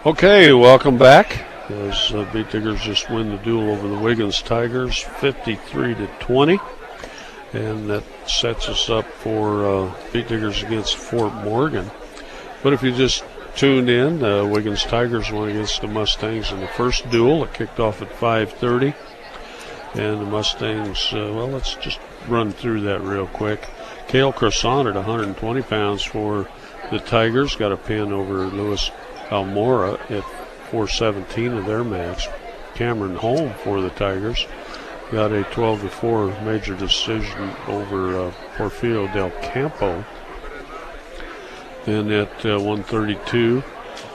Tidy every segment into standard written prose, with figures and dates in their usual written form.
Okay, welcome back. As Beat Diggers just win the duel over the Wiggins Tigers, 53-20, and that sets us up for Beat Diggers against Fort Morgan. But if you just tuned in, Wiggins Tigers won against the Mustangs in the first duel. It kicked off at 5:30, and the Mustangs. Let's just run through that real quick. Cale Croissant at 120 pounds for the Tigers got a pin over Louis Almora at 4:17 of their match. Cameron Holm for the Tigers got a 12-4 major decision over Porfirio Del Campo. Then at 132,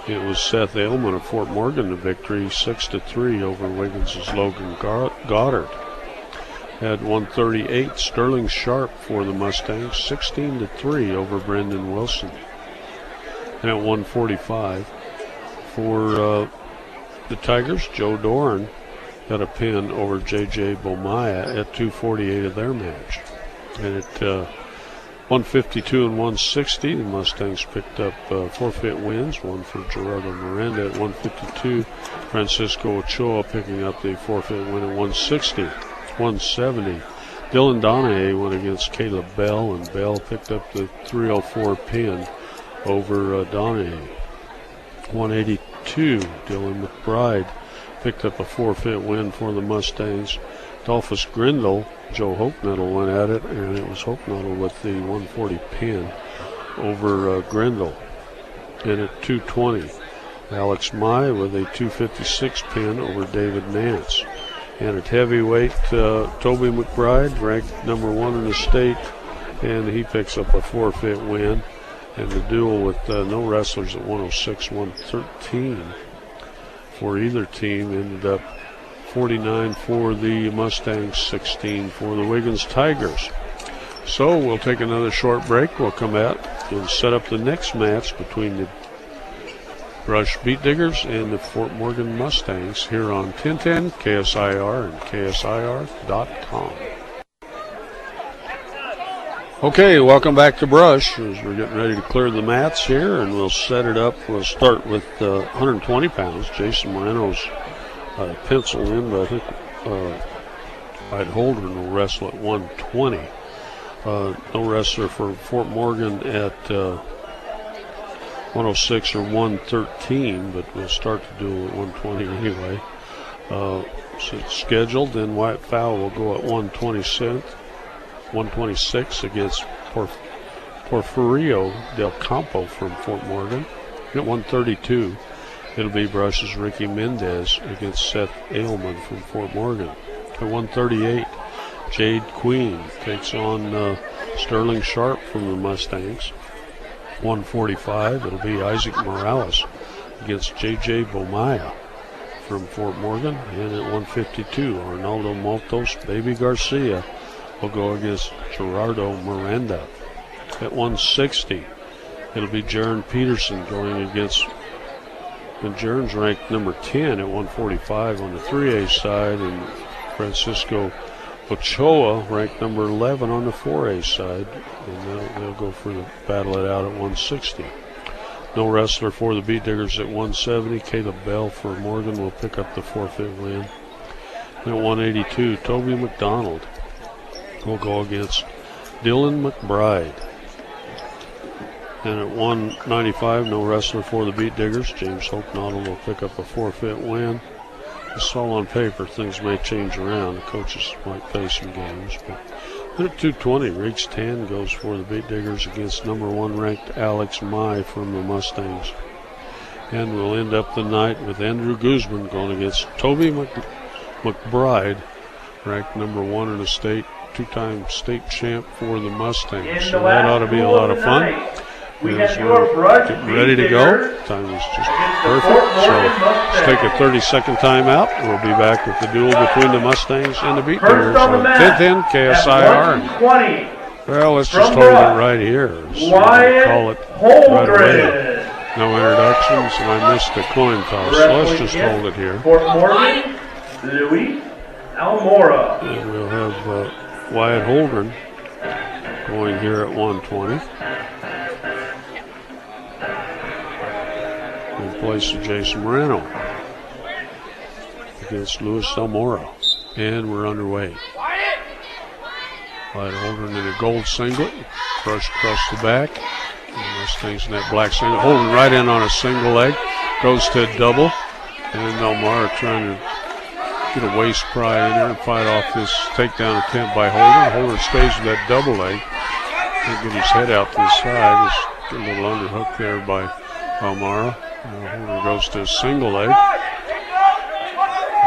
it was Seth Ailman of Fort Morgan the victory, 6-3 over Wiggins' Logan Goddard. At 138, Sterling Sharp for the Mustangs, 16-3 over Brendan Wilson. And at 145, for the Tigers, Joe Doran got a pin over J.J. Bomaya at 2:48 of their match. And at 152 and 160, the Mustangs picked up forfeit wins, one for Gerardo Miranda at 152, Francisco Ochoa picking up the forfeit win at 160. 170, Dylan Donahue went against Caleb Bell, and Bell picked up the 304 pin over Donahue. 182, Dylan McBride picked up a forfeit win for the Mustangs. Dolphus Grindle, Joe Hopenettle went at it, and it was Hopenettle with the 140 pin over Grindle. And at 220, Alex Mai with a 256 pin over David Nance. And at heavyweight, Toby McBride, ranked number 1 in the state, and he picks up a forfeit win. And the duel with no wrestlers at 106-113 for either team ended up 49 for the Mustangs, 16 for the Wiggins Tigers. So we'll take another short break. We'll come out and set up the next match between the Brush Beat Diggers and the Fort Morgan Mustangs here on 1010 KSIR and KSIR.com. Okay, welcome back to Brush as we're getting ready to clear the mats here, and we'll set it up. We'll start with 120 pounds. Jason Moreno's penciled in, but I think Wyatt Holdren will wrestle at 120. No wrestler for Fort Morgan at 106 or 113, but we'll start the duel at 120 anyway. So it's scheduled. Then Wyatt Fowle will go at 126 against Porfirio Del Campo from Fort Morgan. At 132, it'll be Brush's Ricky Mendez against Seth Ailman from Fort Morgan. At 138, Jade Queen takes on Sterling Sharp from the Mustangs. 145, it'll be Isaac Morales against J.J. Bomaya from Fort Morgan. And at 152, Arnaldo Maltos Baby Garcia will go against Gerardo Miranda. At 160, it'll be Jaron Peterson going against, and Jaron's ranked number 10 at 145 on the 3A side, and Francisco Ochoa ranked number 11 on the 4A side, and they'll go for the battle it out at 160. No wrestler for the Beat Diggers at 170. Caleb Bell for Morgan will pick up the forfeit win. And at 182, Toby McDonald will go against Dylan McBride. And at 195, no wrestler for the Beat Diggers. James Hopenettle will pick up a forfeit win. It's all on paper. Things may change around. The coaches might play some games. But at 220, Riggs Tan goes for the Beat Diggers against number 1 ranked Alex Mai from the Mustangs. And we'll end up the night with Andrew Guzman going against Toby McBride, ranked number 1 in the state, 2-time state champ for the Mustangs. So that ought to be a lot of fun. As we're getting ready to go, time is just perfect. So let's take a 30-second timeout. We'll be back with the duel between the Mustangs and the Beat Diggers on 1010 KSIR. Well, let's just hold it right here. So call it right away. No introductions, and I missed the coin toss. So let's just hold it here. Fort Morgan, Louis Almora. And we'll have Wyatt Holdren going here at 120. in place of Jason Moreno against Luis Almora. And we're underway. Wyatt Holdren in a gold singlet, crushed across the back. And Mustangs in that black singlet. Holdren right in on a single leg, goes to a double. And Almora trying to get a waist pry in there and fight off this takedown attempt by Holdren. Holdren stays with that double leg. He'll get his head out to the side. Just get a little underhook there by Almora. Holdren goes to a single leg.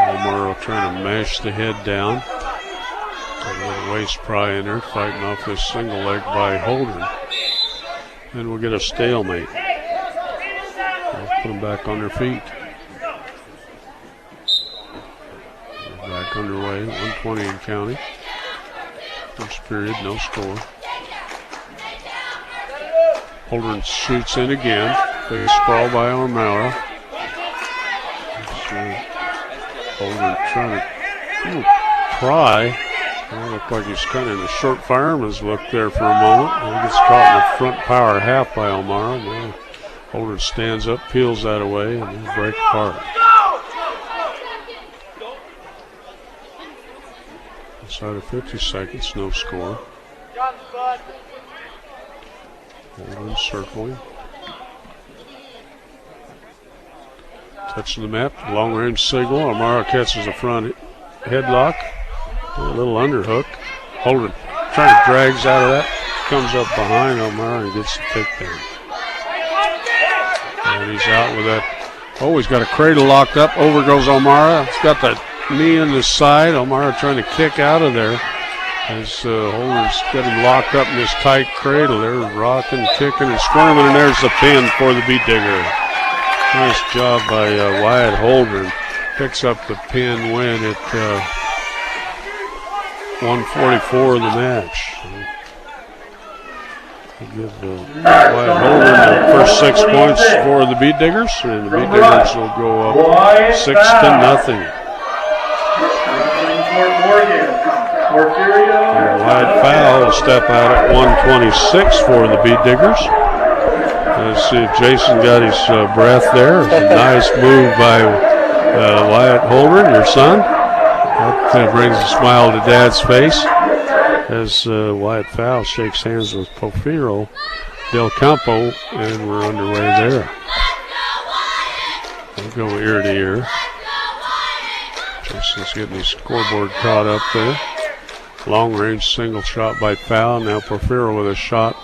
Almora trying to mash the head down. A little waist pry in there, fighting off this single leg by Holdren. And we'll get a stalemate. We'll put them back on their feet. We're back underway, 1:20 in counting. First period, no score. Holdren shoots in again. Big sprawl by Almora. Holdren trying to pry. Well, looked like he's kind of in a short fireman's look there for a moment. And he gets caught in the front power half by Almora. Now Holdren stands up, peels that away, and they break apart. Inside of 50 seconds, no score. Holdren circling. Touching the mat, long range signal. Almora catches a front headlock. A little underhook. Holdren trying to drags out of that. Comes up behind Almora and gets the takedown. And he's out with that. Oh, he's got a cradle locked up. Over goes Almora. He's got the knee in the side. Almora trying to kick out of there. As Holdren's got him locked up in this tight cradle. They're rocking, kicking, and squirming. And there's the pin for the beat digger. Nice job by Wyatt Holdren. Picks up the pin win at 1:44 in the match. We'll give Wyatt Holdren the first 6 points for the Beat Diggers, and the Beat Diggers will go up 6-0. And Wyatt Fowl will step out at 1:26 for the Beat Diggers. Let's see if Jason got his breath there. It's a nice move by Wyatt Holdren, your son. That kind of brings a smile to Dad's face as Wyatt Fowl shakes hands with Porfirio Del Campo, and we're underway there. We'll go ear to ear. Jason's getting his scoreboard caught up there. Long range single shot by Fowl. Now Porfirio with a shot,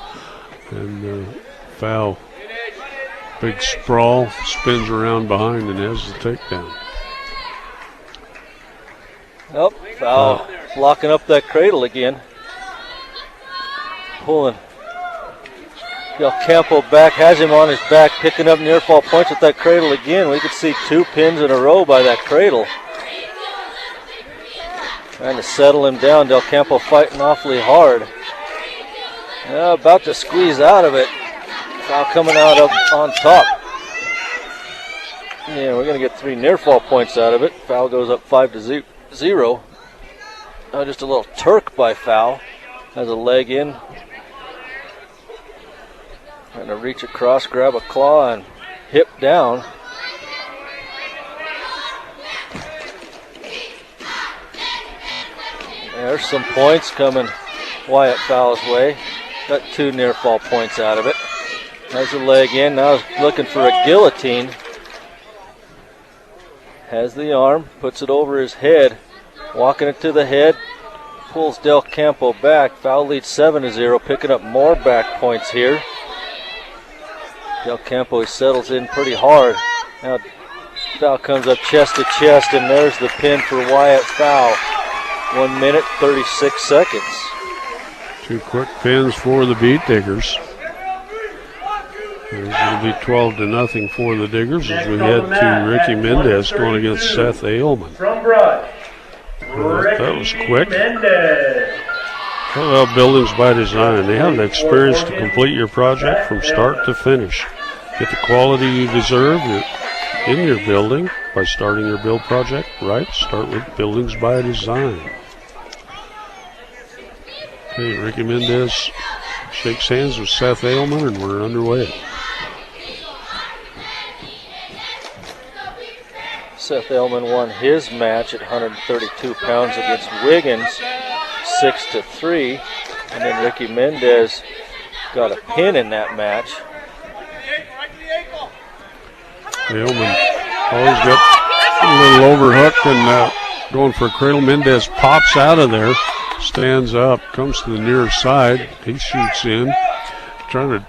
and Fowl, big sprawl, spins around behind and has the takedown. Nope, Fowl locking up that cradle again. Pulling Del Campo back, has him on his back, picking up near fall points with that cradle again. We could see 2 pins in a row by that cradle. Trying to settle him down. Del Campo fighting awfully hard. About to squeeze out of it. Fowl coming out up on top. Yeah, we're going to get 3 near fall points out of it. Fowl goes up 5-0. Just a little Turk by Fowl. Has a leg in. Trying to reach across, grab a claw, and hip down. There's some points coming Wyatt Fowl's way. Got 2 near fall points out of it. Has a leg in. Now looking for a guillotine. Has the arm, puts it over his head. Walking it to the head. Pulls Del Campo back. Fowl leads 7-0. Picking up more back points here. Del Campo, he settles in pretty hard. Now Fowl comes up chest to chest, and there's the pin for Wyatt Fowl. 1 minute, 36 seconds. 2 quick pins for the Beat Diggers. It's going to be 12-0 for the Diggers as we head to Ricky Mendez going against Seth Ailman. From Brush, That was quick. Well, Buildings by Design. They have the experience to complete your project from start to finish. Get the quality you deserve in your building by starting your build project right. Start with Buildings by Design. Okay, Ricky Mendez shakes hands with Seth Ailman, and we're underway. Seth Aylman won his match at 132 pounds against Wiggins, 6-3. And then Ricky Mendez got a pin in that match. Aylman always got a little overhook and going for a cradle. Mendez pops out of there, stands up, comes to the near side. He shoots in, not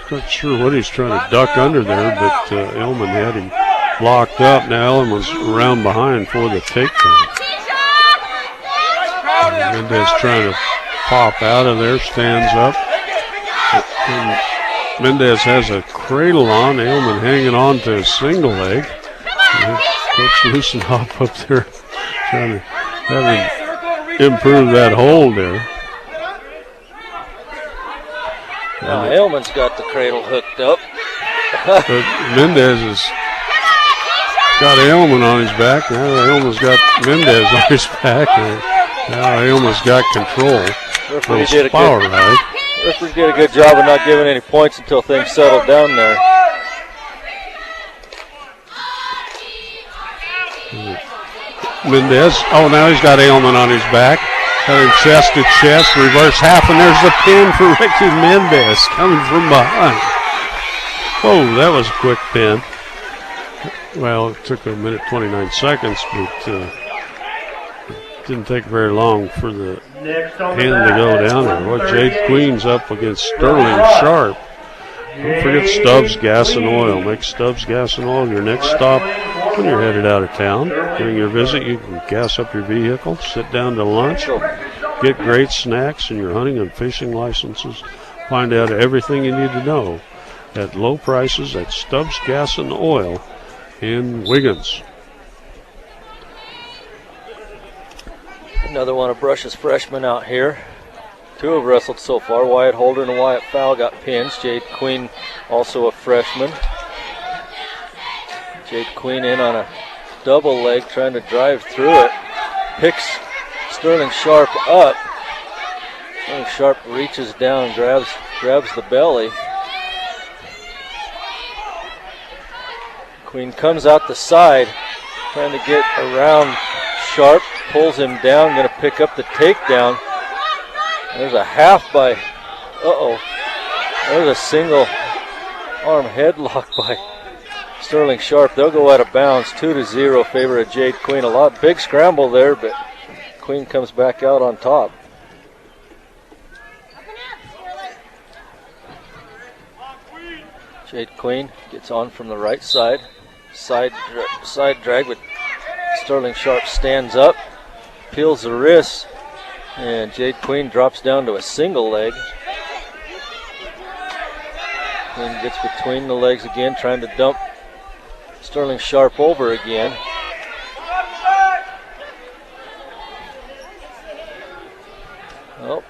quite sure what he's trying to duck under there, but Aylman had him locked up. Now Aylman's around behind for the takedown. Mendez trying to pop out of there, stands up. And Mendez has a cradle on, Aylman hanging on to his single leg. Coach loosen off up there, trying to have him improve that hold there. Now Aylman's got the cradle hooked up. But Mendez has got Aylman on his back. Now Aylman's got Mendez on his back. Now Aylman's got control. Referee did a good job of not giving any points until things settled down there. Mendez, now he's got Aylman on his back. Got him chest to chest, reverse half, and there's the pin for Ricky Mendez coming from behind. Oh, that was a quick pin. Well, it took 1 minute 29 seconds, but it didn't take very long for the pin to go down there. Well, Jade Queen's up against Sterling Sharp. Don't forget Stubbs Gas and Oil. Make Stubbs Gas and Oil your next stop when you're headed out of town. During your visit, you can gas up your vehicle, sit down to lunch, get great snacks and your hunting and fishing licenses. Find out everything you need to know at low prices at Stubbs Gas and Oil in Wiggins. Another one of Brush's freshmen out here. Two have wrestled so far. Wyatt Holder and Wyatt Fowle got pins. Jade Queen, also a freshman. Jade Queen in on a double leg, trying to drive through it. Picks Sterling Sharp up. Sterling Sharp reaches down, grabs the belly. Queen comes out the side, trying to get around Sharp. Pulls him down, going to pick up the takedown. There's a half by, there's a single arm headlock by Sterling Sharp. They'll go out of bounds, 2-0, favor of Jade Queen. Big scramble there, but Queen comes back out on top. Jade Queen gets on from the right side. Side drag, but Sterling Sharp stands up, peels the wrist, and Jade Queen drops down to a single leg. Queen gets between the legs again, trying to dump Sterling Sharp over again. Oh.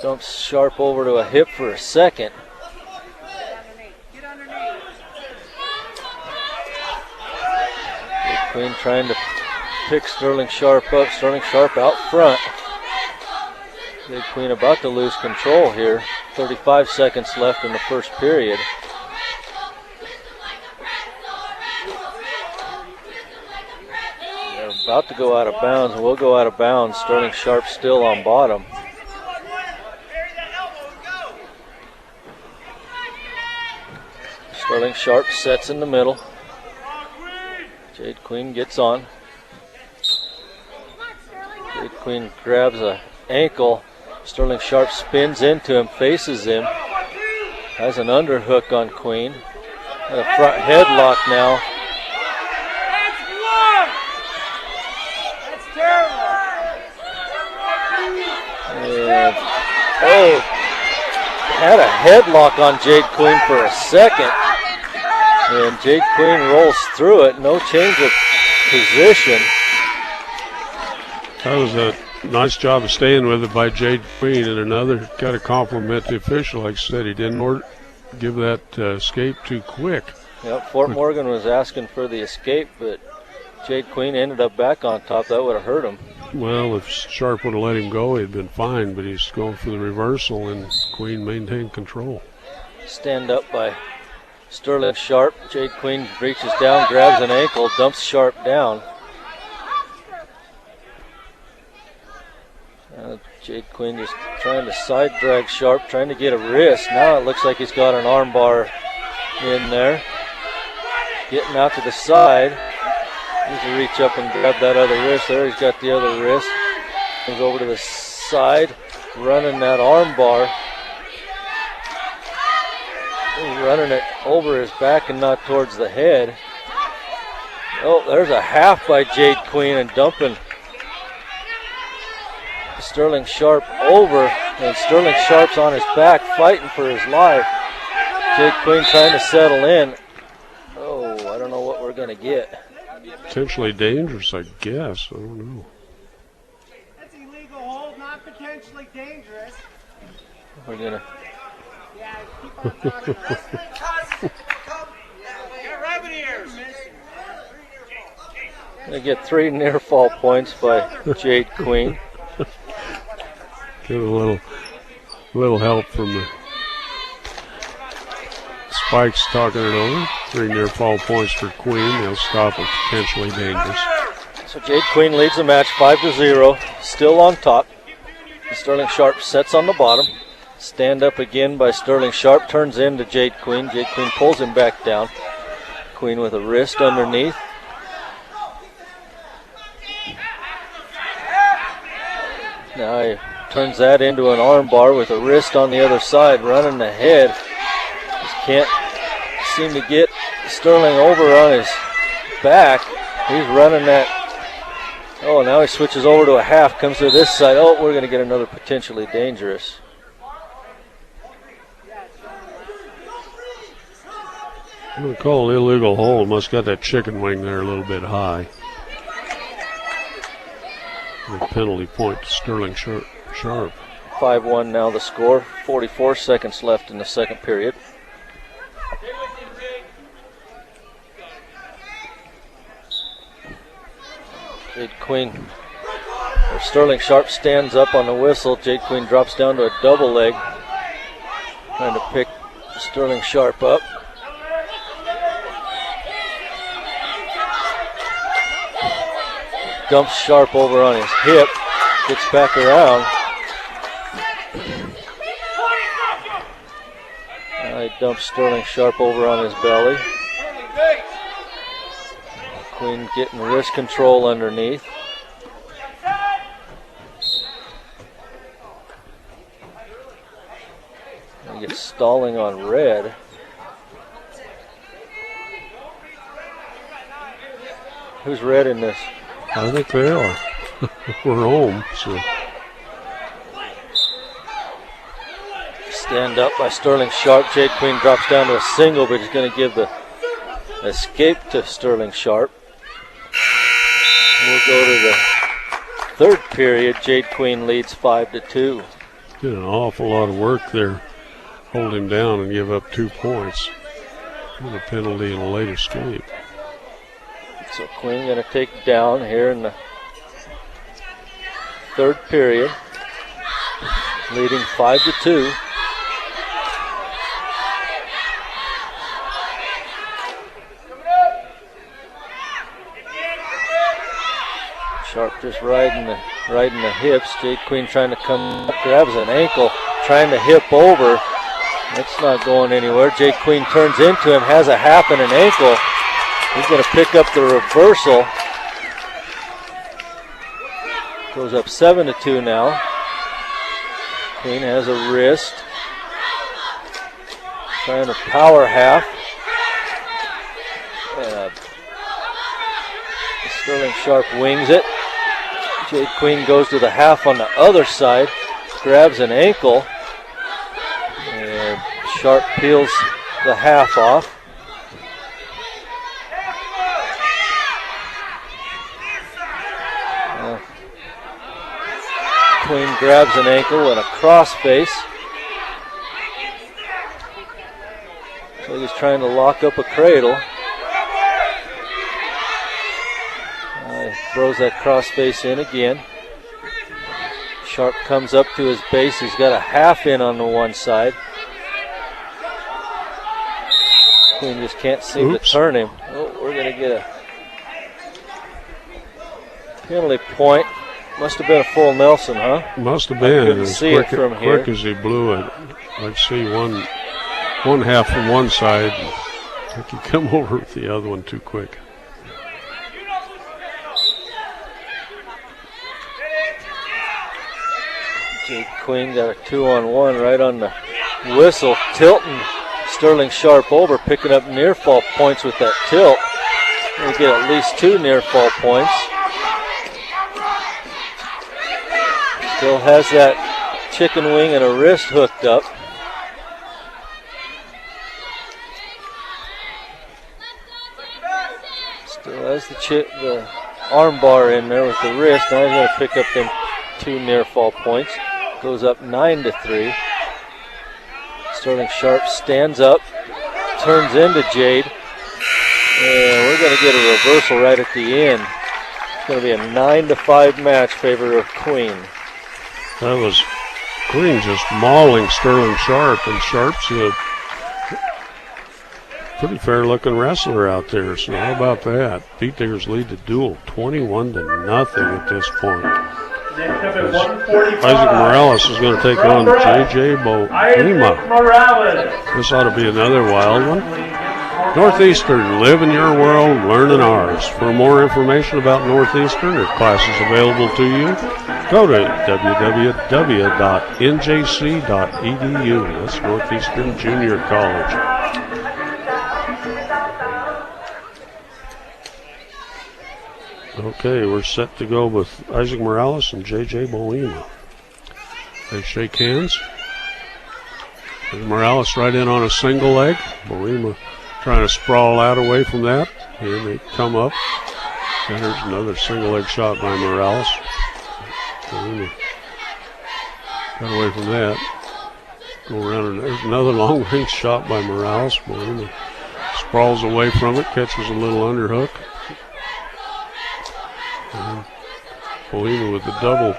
Dumps Sharp over to a hip for a second. Queen trying to pick Sterling Sharp up. Sterling Sharp out front. Jade Queen about to lose control here. 35 seconds left in the first period. They're about to go out of bounds, and will go out of bounds. Sterling Sharp still on bottom. Sterling Sharp sets in the middle. Jade Queen gets on. Jade Queen grabs an ankle. Sterling Sharp spins into him, faces him. Has an underhook on Queen. And a front headlock now. And, had a headlock on Jade Queen for a second. And Jade Queen rolls through it. No change of position. That was a nice job of staying with it by Jade Queen. And another got to compliment the official. Like I said, he didn't give that escape too quick. Yep, Fort Morgan was asking for the escape, but Jade Queen ended up back on top. That would have hurt him. Well, if Sharp would have let him go, he'd been fine. But he's going for the reversal, and Queen maintained control. Stand up by Sterling Sharp. Jade Queen reaches down, grabs an ankle, dumps Sharp down. Jade Queen just trying to side drag Sharp, trying to get a wrist. Now it looks like he's got an arm bar in there. Getting out to the side. Needs to reach up and grab that other wrist. There he's got the other wrist. Comes over to the side, running that arm bar. He's running it over his back and not towards the head. Oh, there's a half by Jade Queen and dumping Sterling Sharp over, and Sterling Sharp's on his back fighting for his life. Jade Queen trying to settle in. Oh, I don't know what we're going to get. Potentially dangerous, I guess. I don't know. That's illegal hold, not potentially dangerous. We're going to... Yeah, keep on talking. Get rabbit ears. Get 3 near fall points by Jade Queen. Get a little help from the Spikes talking it over. 3 near fall points for Queen. They'll stop it, potentially dangerous. So Jade Queen leads the match 5-0, still on top. Sterling Sharp sets on the bottom. Stand up again by Sterling Sharp, turns into Jade Queen. Jade Queen pulls him back down. Queen with a wrist underneath. Now he turns that into an arm bar with a wrist on the other side, running the head. Just can't seem to get Sterling over on his back. He's running that. Oh, now he switches over to a half, comes to this side. Oh, we're going to get another potentially dangerous. I'm going to call it illegal hold. Must got that chicken wing there a little bit high. A penalty point to Sterling Sharp. 5-1 now the score. 44 seconds left in the second period. Jade Queen, or Sterling Sharp stands up on the whistle. Jade Queen drops down to a double leg. Trying to pick Sterling Sharp up. Dumps Sharp over on his hip. Gets back around. I dumps Sterling Sharp over on his belly. Queen getting wrist control underneath. And gets stalling on red. Who's red in this? I think they are. We're home, so. Stand up by Sterling Sharp. Jade Queen drops down to a single, but he's going to give the escape to Sterling Sharp. We'll go to the third period. Jade Queen leads 5-2. Did an awful lot of work there. Hold him down and give up 2 points. And a penalty and a late escape. So Queen going to take down here in the third period, leading 5-2. Sharp just riding the hips. Jade Queen trying to come up, grabs an ankle, trying to hip over. That's not going anywhere. Jade Queen turns into him, has a half and an ankle. He's going to pick up the reversal. Goes up 7-2 now. Queen has a wrist. Trying to power half. Sterling Sharp wings it. Jade Queen goes to the half on the other side. Grabs an ankle. And Sharp peels the half off. Queen grabs an ankle and a cross face. So he's trying to lock up a cradle. Throws that cross face in again. Sharp comes up to his base. He's got a half in on the one side. Queen just can't seem Oops. to turn him. Oh, we're going to get a penalty point. Must have been a full Nelson, huh? Must have been. couldn't As see it quick, from quick here. as he blew it. I'd see one half from one side. I think he come over with the other one too quick. Jake Queen got a 2-on-1 right on the whistle. Tilton Sterling Sharp over, picking up near fall points with that tilt. We'll get at least 2 near fall points. Still has that chicken wing and a wrist hooked up. Still has the arm bar in there with the wrist. Now he's going to pick up them 2 near fall points. Goes up 9-3. Sterling Sharp stands up, turns into Jade. And we're going to get a reversal right at the end. It's going to be a 9-5 match favor of Queen. That was Queen just mauling Sterling Sharp, and Sharp's a pretty fair-looking wrestler out there. So how about that? Beat Diggers lead the duel 21-0 at this point. Next up at 145. Isaac Morales is going to take on J.J. Isaac Boima. Morales. This ought to be another wild one. Northeastern, live in your world, learn in ours. For more information about Northeastern or classes available to you, go to www.njc.edu. That's Northeastern Junior College. Okay, we're set to go with Isaac Morales and J.J. Boima. They shake hands. Morales right in on a single leg. Boima trying to sprawl out away from that. And they come up. And there's another single leg shot by Morales. Boima got away from that. Go around and there's another long range shot by Morales. Boima sprawls away from it, catches a little underhook. And Boima with the double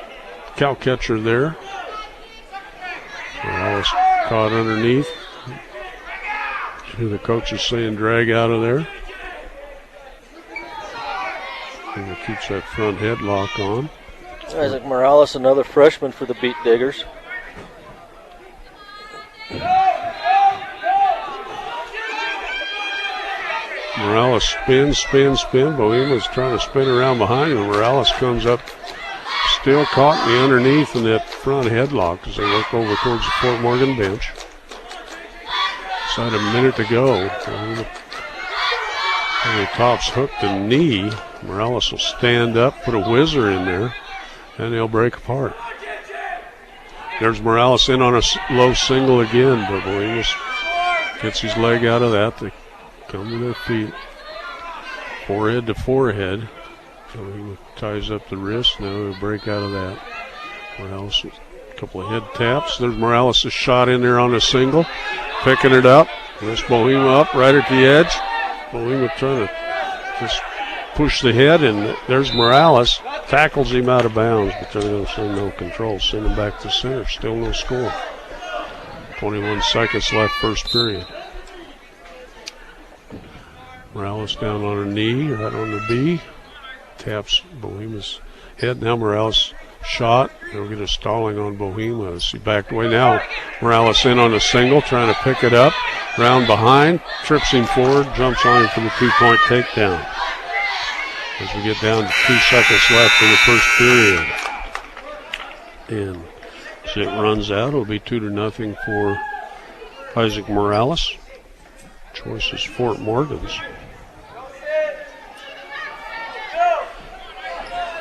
cow catcher there. Morales caught underneath. The coach is saying drag out of there. And he keeps that front headlock on. Isaac Morales, another freshman for the Beat Diggers. Morales spins. Boima's trying to spin around behind him. Morales comes up, still caught in the underneath in that front headlock as they work over towards the Fort Morgan bench. Inside a minute to go. And the top's hooked the knee. Morales will stand up, put a whizzer in there, and they'll break apart. There's Morales in on a low single again, but Boimas gets his leg out of that. They come to their feet, forehead to forehead. So he ties up the wrist. Now he'll break out of that. Morales, a couple of head taps. There's Morales' shot in there on a single, picking it up. This Boima up right at the edge. Boima trying to just push the head, and there's Morales. Tackles him out of bounds, but they're going to send no control. Send him back to center. Still no score. 21 seconds left first period. Morales down on her knee, right on the B. Taps Boima's head. Now Morales shot. They'll get a stalling on Boima as he backed away. Now Morales in on a single, trying to pick it up. Round behind, trips him forward, jumps on him for the 2-point takedown. As we get down to 2 seconds left in the first period. And as it runs out, it'll be 2-0 for Isaac Morales. Choice is Fort Morgan's.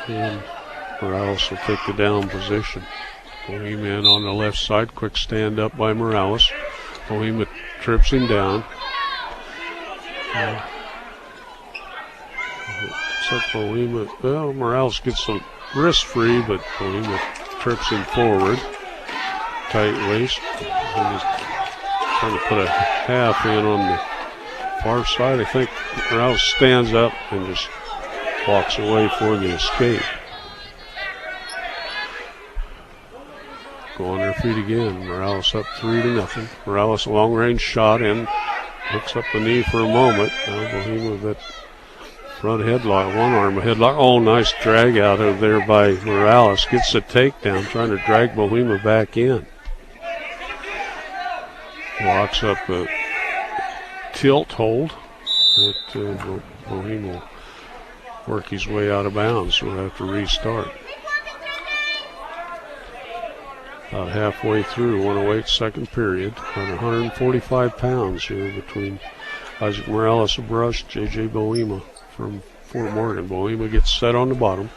And Morales will take the down position. Boima in on the left side. Quick stand up by Morales. Boima trips him down. Except Boima, well, Morales gets the wrist free, but Boima trips him forward. Tight waist. And he's trying to put a half in on the far side. I think Morales stands up and just walks away for the escape. Go on their feet again. Morales up 3-0. Morales a long range shot in hooks up the knee for a moment. Now Bohemia with that front headlock, one arm headlock. Oh, nice drag out of there by Morales. Gets the takedown, trying to drag Bohemia back in. Locks up a tilt hold. That Bohemia will work his way out of bounds. We'll have to restart. About halfway through, 108 second period. About 145 pounds here between Isaac Morales of Brush, J.J. Bohemia from Fort Morgan. Bohemia gets set on the bottom.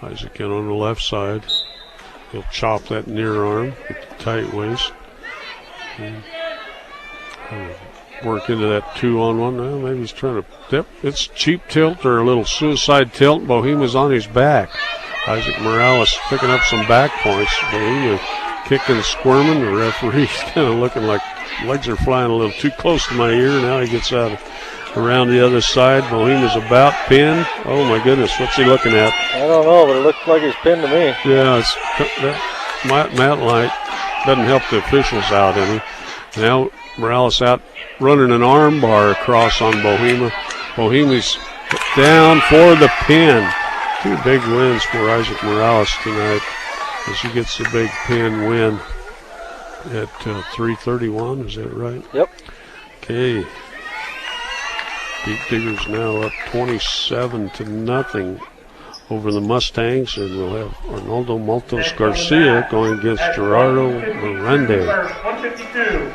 Isaac in on the left side. He'll chop that near arm with the tight waist. Work into that 2-on-1. Well, maybe he's trying to tip. It's cheap tilt or a little suicide tilt. Bohemia's on his back. Isaac Morales picking up some back points. Bohemia kicking, squirming. The referee's kind of looking like legs are flying a little too close to my ear. Now he gets out around the other side. Bohemia's about pinned. Oh my goodness, what's he looking at? I don't know, but it looked like he's pinned to me. Yeah, Matt Light doesn't help the officials out any. Now Morales out running an arm bar across on Bohemia. Bohemia's down for the pin. Two big wins for Isaac Morales tonight as he gets the big pin win at 3:31. Is that right? Yep. Okay. Deep Diggers now up 27-0 over the Mustangs, and we'll have Arnoldo Maltos Garcia going against Gerardo Miranda. 152.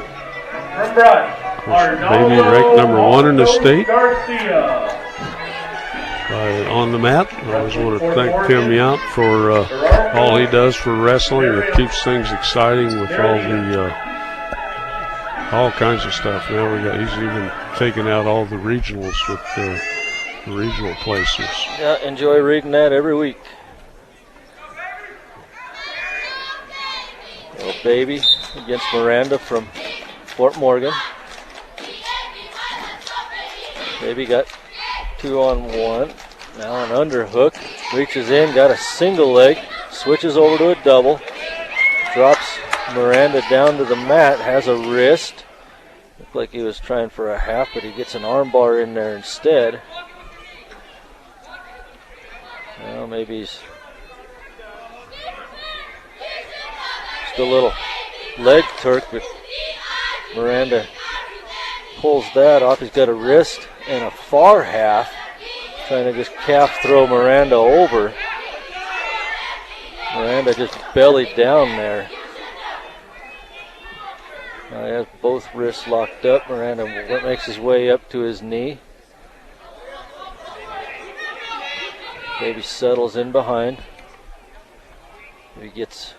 From Brush. Baby ranked number 1 in the state. Garcia. On the mat. I always want to thank Tim Yount for all he does for wrestling. It keeps things exciting with all kinds of stuff. Now he's even taking out all the regionals with the regional places. Yeah, enjoy reading that every week. Little Baby against Miranda from Fort Morgan. Baby got 2-on-1. Now an underhook. Reaches in, got a single leg. Switches over to a double. Drops Miranda down to the mat. Has a wrist. Looked like he was trying for a half, but he gets an arm bar in there instead. Well, maybe he's just a little leg turk, but Miranda pulls that off. He's got a wrist and a far half, trying to just calf throw Miranda over. Miranda just bellied down there. Now he has both wrists locked up. Miranda makes his way up to his knee. Baby settles in behind. He gets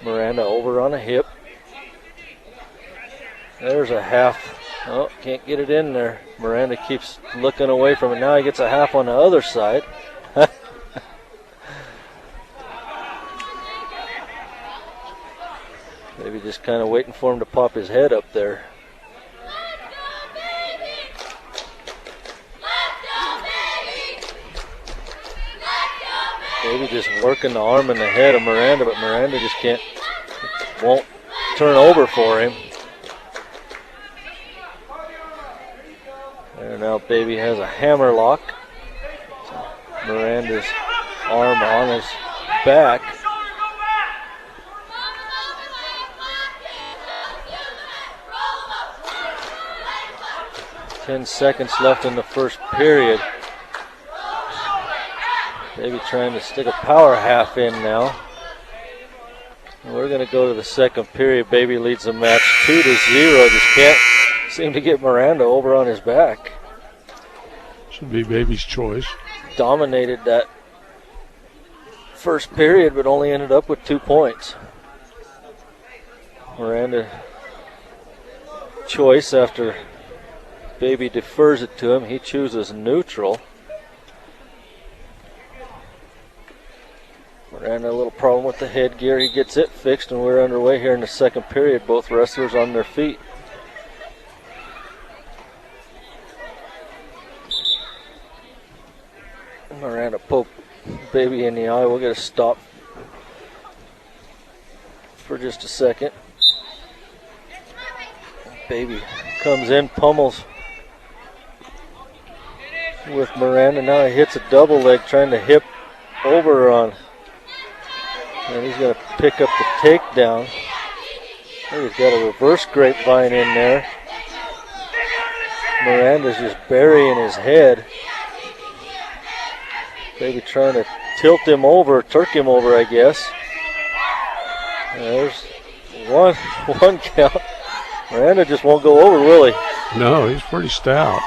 Miranda over on a hip. There's a half. Oh, can't get it in there. Miranda keeps looking away from it. Now he gets a half on the other side. Maybe just kind of waiting for him to pop his head up there. Maybe just working the arm and the head of Miranda, but Miranda just won't turn over for him. There now Baby has a hammer lock. Miranda's arm on his back. Ten seconds left in the first period. Baby trying to stick a power half in now. And we're going to go to the second period. Baby leads the match 2-0. Just can't seem to get Miranda over on his back. Should be Baby's choice. Dominated that first period, but only ended up with 2 points. Miranda choice after Baby defers it to him. He chooses neutral. Miranda a little problem with the headgear. He gets it fixed, and we're underway here in the second period. Both wrestlers on their feet. Miranda poked Baby in the eye. We'll get a stop for just a second. Baby comes in, pummels with Miranda. Now he hits a double leg trying to hip over on. And he's going to pick up the takedown. He's got a reverse grapevine in there. Miranda's just burying his head. Baby trying to tilt him over, Turk him over, I guess. And there's one count. Miranda just won't go over, will he? No, he's pretty stout.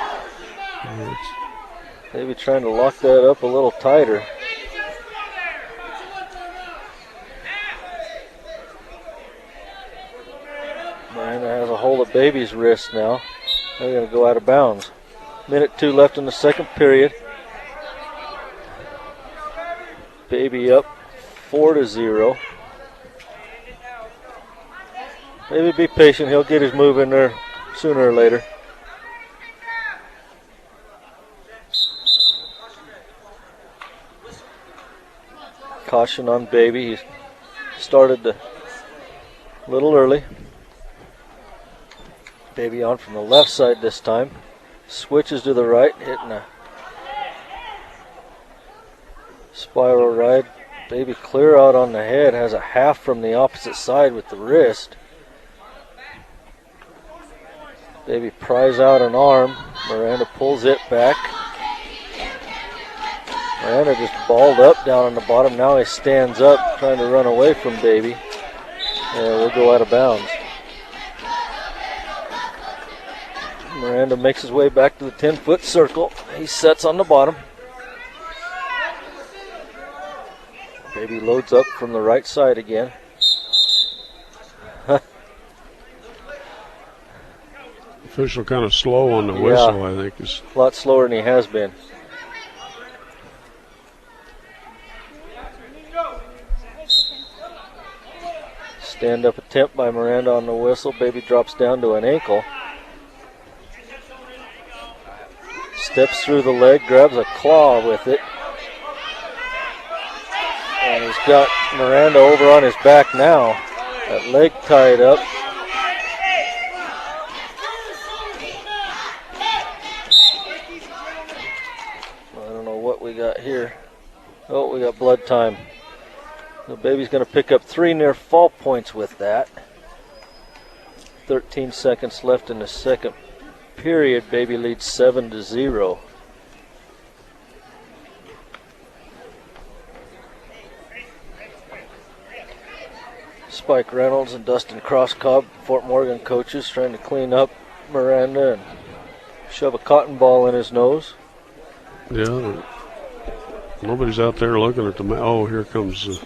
Maybe trying to lock that up a little tighter. Miranda has a hold of Baby's wrist now. They're going to go out of bounds. Minute 2 left in the second period. Baby up 4-0. Maybe be patient. He'll get his move in there sooner or later. Caution on Baby. He started a little early. Baby on from the left side this time. Switches to the right, hitting a spiral ride. Baby clear out on the head. Has a half from the opposite side with the wrist. Baby pries out an arm. Miranda pulls it back. Miranda just balled up down on the bottom. Now he stands up trying to run away from Baby. And we'll go out of bounds. Miranda makes his way back to the 10-foot circle. He sets on the bottom. Baby loads up from the right side again. Official kind of slow on the whistle, I think. A lot slower than he has been. Stand-up attempt by Miranda on the whistle. Baby drops down to an ankle. Steps through the leg, grabs a claw with it. And he's got Miranda over on his back now. That leg tied up. I don't know what we got here. Oh, we got blood time. The Baby's going to pick up 3 near fall points with that. 13 seconds left in the second period. Baby leads 7-0. Spike Reynolds and Dustin Crosscobb, Fort Morgan coaches, trying to clean up Miranda and shove a cotton ball in his nose. Yeah, nobody's out there looking at the mat. Oh, here comes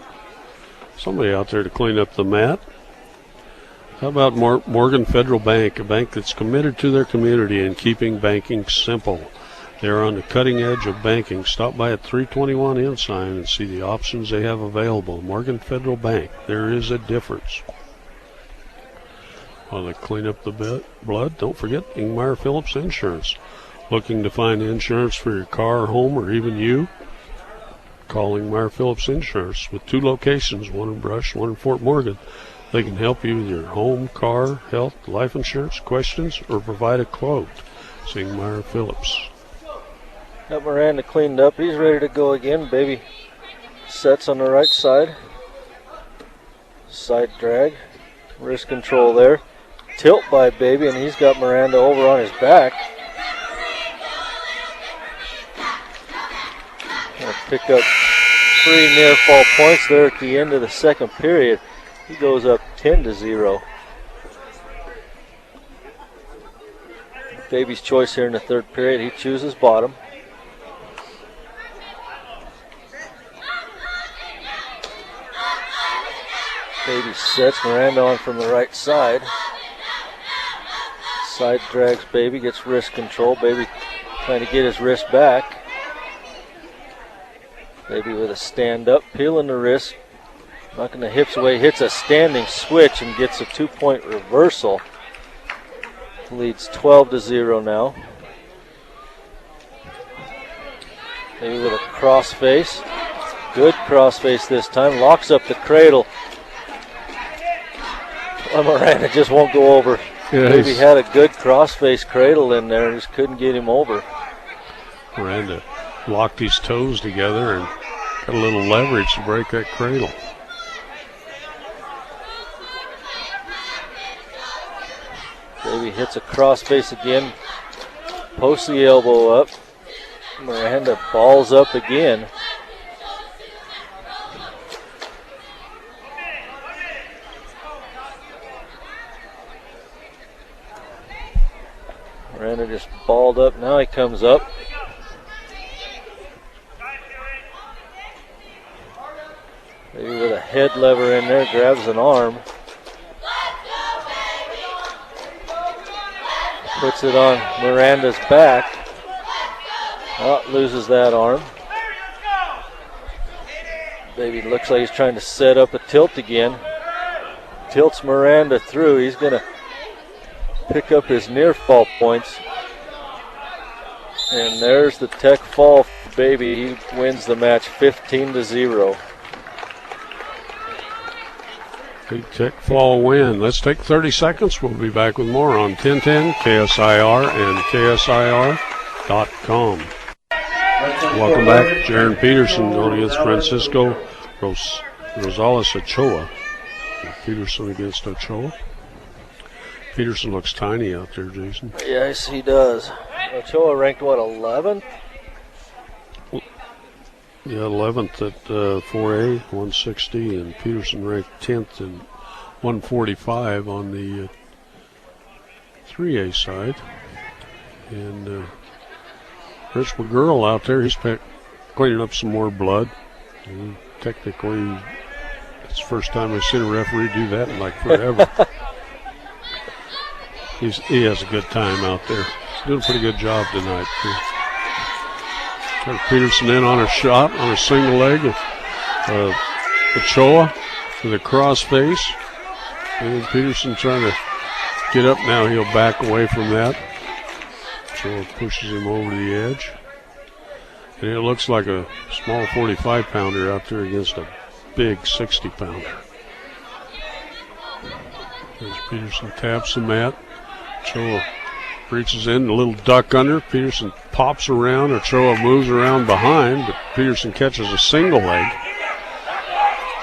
somebody out there to clean up the mat. How about Morgan Federal Bank, a bank that's committed to their community and keeping banking simple. They're on the cutting edge of banking. Stop by at 321 Ensign and see the options they have available. Morgan Federal Bank, there is a difference. While they clean up the blood, don't forget Ingmar Phillips Insurance. Looking to find insurance for your car or home or even you? Call Ingmar Phillips Insurance with 2 locations, one in Brush, one in Fort Morgan. They can help you with your home, car, health, life insurance questions, or provide a quote. It's Ingmar Phillips. Got Miranda cleaned up. He's ready to go again. Baby sets on the right side. Side drag. Wrist control there. Tilt by Baby, and he's got Miranda over on his back. Gonna pick up 3 near fall points there at the end of the second period. He goes up 10-0. Baby's choice here in the third period. He chooses bottom. Baby sets Miranda on from the right side. Side drags Baby, gets wrist control. Baby trying to get his wrist back. Baby with a stand up, peeling the wrist. Knocking the hips away, hits a standing switch and gets a 2-point reversal. Leads 12-0 now. Baby with a crossface. Good crossface this time. Locks up the cradle. Miranda just won't go over. Maybe had a good crossface cradle in there, just couldn't get him over. Miranda locked his toes together and got a little leverage to break that cradle. Davey hits a crossface again, posts the elbow up. Miranda balls up again. Miranda just balled up. Now he comes up. Maybe with a head lever in there, grabs an arm. Puts it on Miranda's back. Oh, loses that arm. Baby looks like he's trying to set up a tilt again. Tilts Miranda through. He's going to pick up his near fall points. And there's the tech fall for Baby. He wins the match 15-0. Big Tech Fall win. Let's take 30 seconds. We'll be back with more on 1010 KSIR and KSIR.com. Welcome back. Jaron Peterson going against Francisco Rosales Ochoa. Peterson against Ochoa. Peterson looks tiny out there, Jason. Yes, he does. Ochoa ranked, what, 11th? Yeah, 11th at 4A, 160, and Peterson ranked 10th and 145 on the 3A side. And Rich McGurl out there, he's cleaning up some more blood. And technically, it's the first time I've seen a referee do that in like forever. He has a good time out there. He's doing a pretty good job tonight, too. Got Peterson in on a shot on a single leg. Ochoa with a cross face. And Peterson trying to get up now. He'll back away from that. Ochoa pushes him over the edge. And it looks like a small 45-pounder out there against a big 60-pounder. As Peterson taps the mat. Ochoa reaches in, a little duck under. Peterson pops around. Ochoa moves around behind, but Peterson catches a single leg.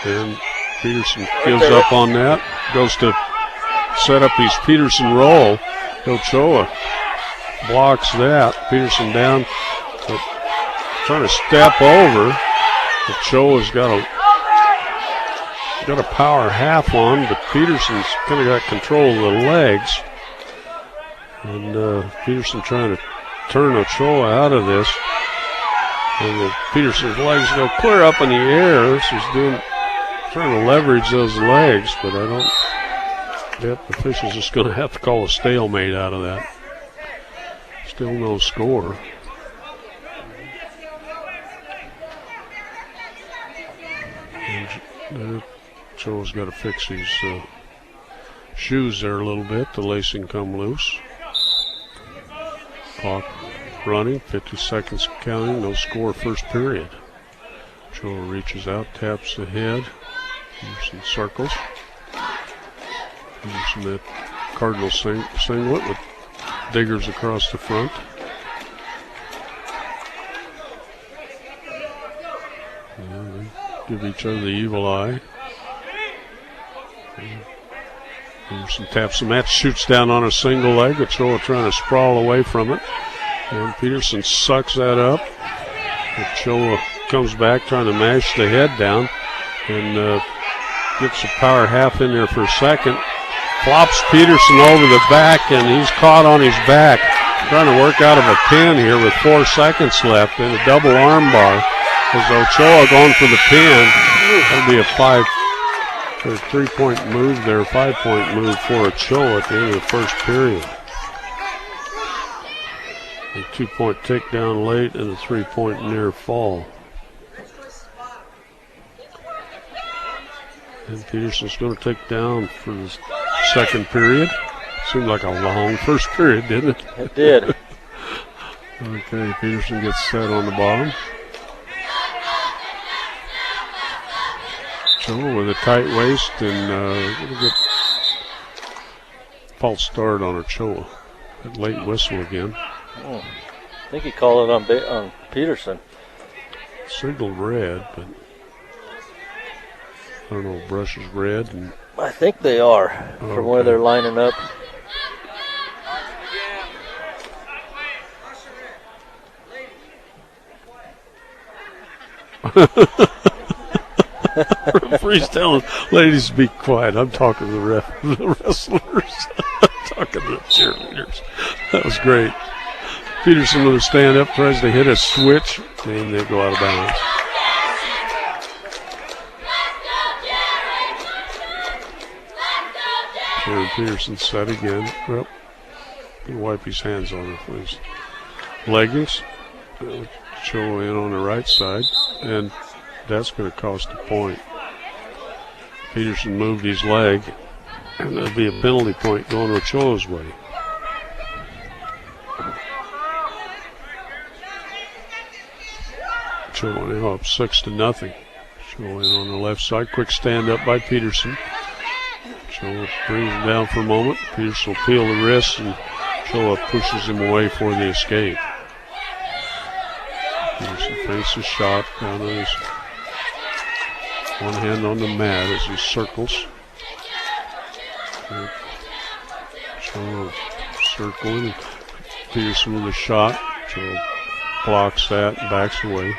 And Peterson gives up on that. Goes to set up his Peterson roll. Ochoa blocks that. Peterson down, trying to step over. Ochoa's got a power half on, but Peterson's kind of got control of the legs. And Peterson trying to turn Ochoa out of this. And Peterson's legs go clear up in the air. So he's trying to leverage those legs, but I don't bet the official's just going to have to call a stalemate out of that. Still no score. And Ochoa's got to fix his shoes there a little bit. The lacing come loose. Clock running, 50 seconds counting, no score first period. Ochoa reaches out, taps the head. Peterson circles. Peterson that Cardinal singlet with diggers across the front. And they give each other the evil eye. Peterson taps the mat, shoots down on a single leg. Ochoa trying to sprawl away from it. And Peterson sucks that up. Ochoa comes back trying to mash the head down and gets a power half in there for a second. Flops Peterson over the back, and he's caught on his back. Trying to work out of a pin here with 4 seconds left in a double arm bar. As Ochoa going for the pin. That'll be a 3-point move there, 5-point move for Ochoa at the end of the first period. A 2-point takedown late and a 3-point near fall. And Peterson's going to take down for the second period. Seemed like a long first period, didn't it? It did. Okay, Peterson gets set on the bottom. Ochoa with a tight waist and false start on Ochoa. That late whistle again. I think he called it on Peterson. Signaled red, but I don't know if brush is red. And I think they are from where they're lining up. Referee's telling ladies to be quiet. I'm talking to the wrestlers. Talking to the cheerleaders. That was great. Peterson with a stand up, tries to hit a switch, and they go out of bounds. Jared Peterson set again. Well, he'll wipe his hands on his leggings. Show in on the right side, and that's going to cost a point. Peterson moved his leg, and there'll be a penalty point going Ochoa's way. Ochoa now up 6-0. Ochoa in on the left side. Quick stand up by Peterson. Ochoa brings him down for a moment. Peterson will peel the wrist, and Ochoa pushes him away for the escape. Peterson feints a shot down on his one hand on the mat as he circles. Ochoa circling. Peterson with a shot. Ochoa blocks that and backs away.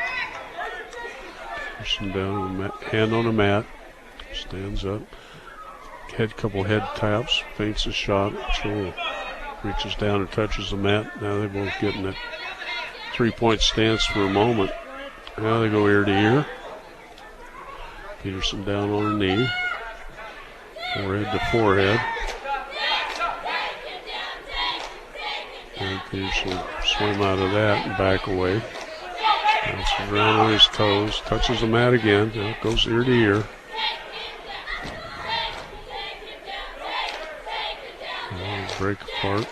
Peterson down on the mat, hand on the mat. Stands up. Couple head taps. Feints a shot. Ochoa reaches down and touches the mat. Now they're both getting it. 3-point stance for a moment. Now they go ear to ear. Peterson down on her knee. Forehead to forehead. And Peterson will swim out of that and back away. Bounces around on his toes. Touches the mat again. Now it goes ear to ear. Break apart.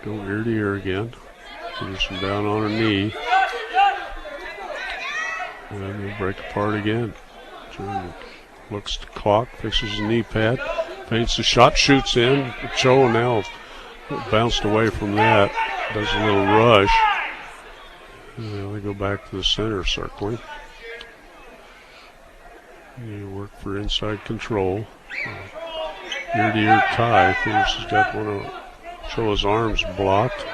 Go ear to ear again. Peterson down on her knee. And then they break apart again. Jordan looks at the clock, fixes the knee pad, feints the shot, shoots in. Ochoa now bounced away from that. Does a little rush. And now they go back to the center circling. They work for inside control. Ear to ear tie. Peterson's got one of Ochoa's arms blocked.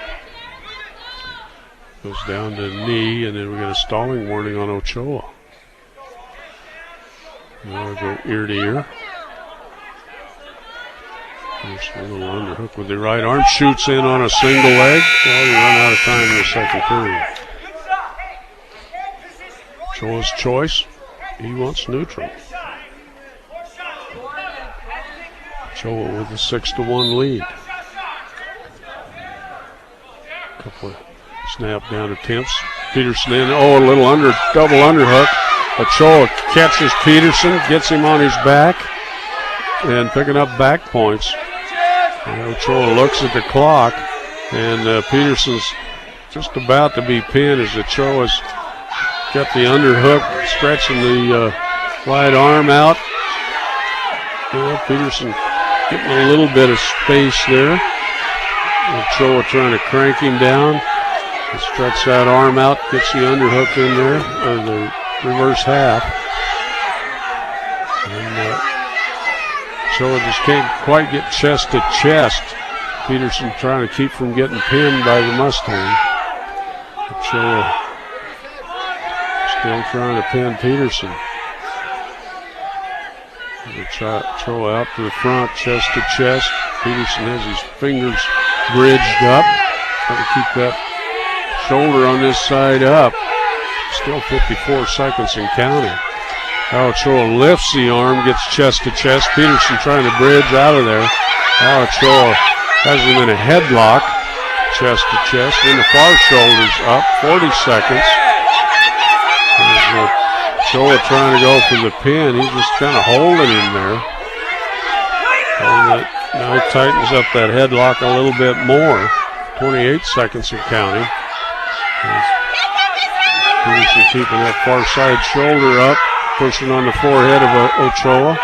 Goes down to the knee, and then we got a stalling warning on Ochoa. Now we go ear to ear. There's a little underhook with the right arm. Shoots in on a single leg. Well, we run out of time in the second period. Ochoa's choice. He wants neutral. Ochoa with a 6-1 lead. Couple of snap down attempts. Peterson in. Oh, a little double underhook. Ochoa catches Peterson, gets him on his back, and picking up back points. And Ochoa looks at the clock, and Peterson's just about to be pinned as Ochoa's got the underhook, stretching the right arm out. Peterson getting a little bit of space there. Ochoa trying to crank him down. Stretch that arm out, gets the underhook in there, or the reverse half. And Ochoa just can't quite get chest to chest. Peterson trying to keep from getting pinned by the Mustang. Ochoa still trying to pin Peterson. Ochoa out to the front, chest to chest. Peterson has his fingers bridged up. Trying to keep that shoulder on this side up. Still 54 seconds and counting. Ochoa lifts the arm, gets chest to chest. Peterson trying to bridge out of there. Ochoa has him in a headlock, chest to chest. Then the far shoulder's up, 40 seconds. Ochoa trying to go for the pin. He's just kind of holding him there. And now he tightens up that headlock a little bit more. 28 seconds and counting. Peterson keeping that far side shoulder up, pushing on the forehead of Ochoa.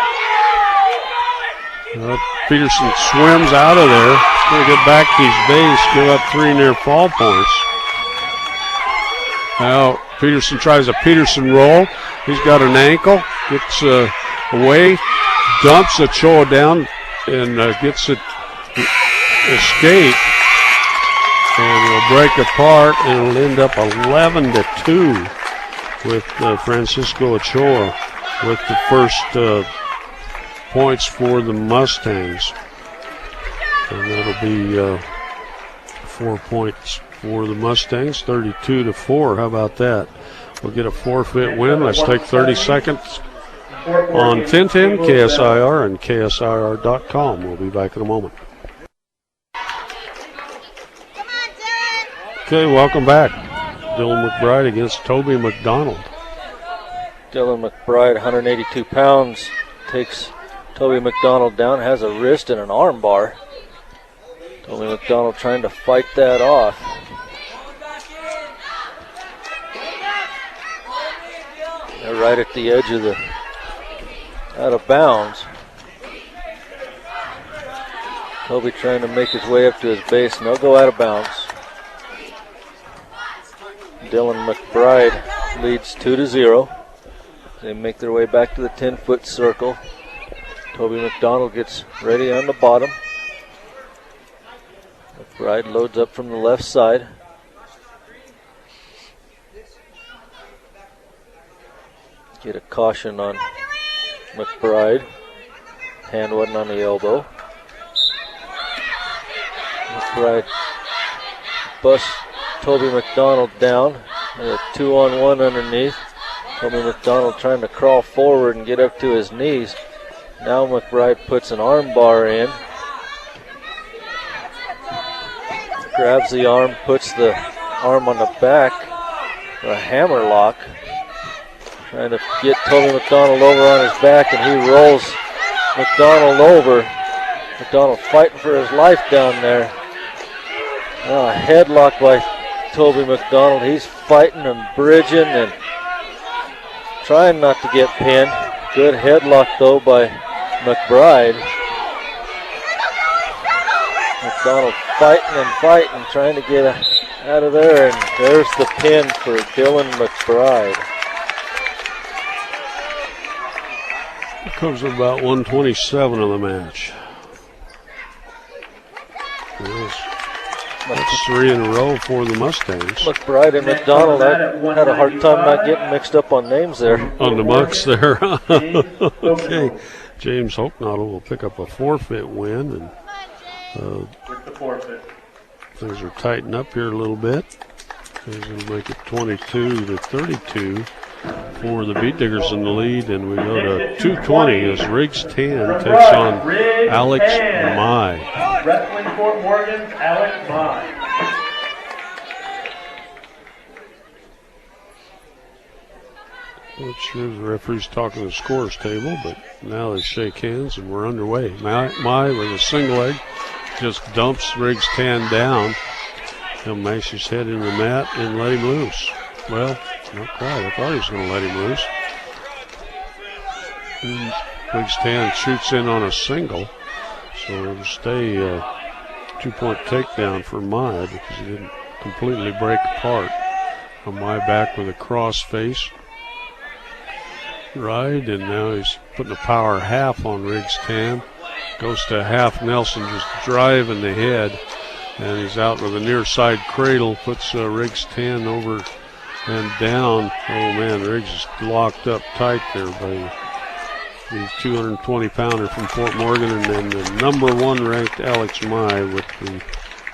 Peterson swims out of there. He's going to get back to his base, give up 3 near fall points. Now Peterson tries a Peterson roll. He's got an ankle, gets away, dumps Ochoa down, and gets it escape. And will break apart, and it'll end up 11-2 with Francisco Ochoa with the first points for the Mustangs. And that'll be 4 points for the Mustangs, 32-4. How about that? We'll get a forfeit win. Let's take 30 seconds on 1010 KSIR and KSIR.com. We'll be back in a moment. Okay, welcome back. Dylan McBride against Toby McDonald. Dylan McBride, 182 pounds, takes Toby McDonald down, has a wrist and an arm bar. Toby McDonald trying to fight that off. They're right at the edge of the out of bounds. Toby trying to make his way up to his base, and they'll go out of bounds. Dylan McBride leads 2-0. They make their way back to the 10-foot circle. Toby McDonald gets ready on the bottom. McBride loads up from the left side. Get a caution on McBride. Hand wasn't on the elbow. McBride busts Toby McDonald down. A 2-on-1 underneath. Toby McDonald trying to crawl forward and get up to his knees. Now McBride puts an arm bar in. Grabs the arm, puts the arm on the back for a hammer lock. Trying to get Toby McDonald over on his back, and he rolls McDonald over. McDonald fighting for his life down there. Now a headlock by Toby McDonald. He's fighting and bridging and trying not to get pinned. Good headlock though by McBride. McDonald fighting, trying to get out of there, and there's the pin for Dylan McBride. It comes with about 127 of the match. That's 3 in a row for the Mustangs. McBride and McDonald, I had a hard time not getting mixed up on names there. On the Mucks there. Okay. James Hochnaudel will pick up a forfeit win, and With the forfeit. things are tightening up here a little bit. Things will make it 22-32 for the Beat Diggers in the lead, and we go to 2:20 as Riggs 10 takes on Alex Mai. Wrestling Fort Morgan's Alex Mai. Not sure the referee's talking the scores table, but now they shake hands and we're underway. Mai with a single leg just dumps Riggs 10 down. He'll mash his head in the mat and let him loose. Well, not quite. I thought he was going to let him loose. And Riggs 10 shoots in on a single, so it'll stay a 2-point takedown for Mai because he didn't completely break apart. Mai back with a cross face. Right, and now he's putting a power half on Riggs 10. Goes to half Nelson, just driving the head, and he's out with a near side cradle, puts Riggs 10 over and down. Oh man, Riggs is locked up tight there by the 220-pounder from Fort Morgan, and then the number 1 ranked Alex Mai with the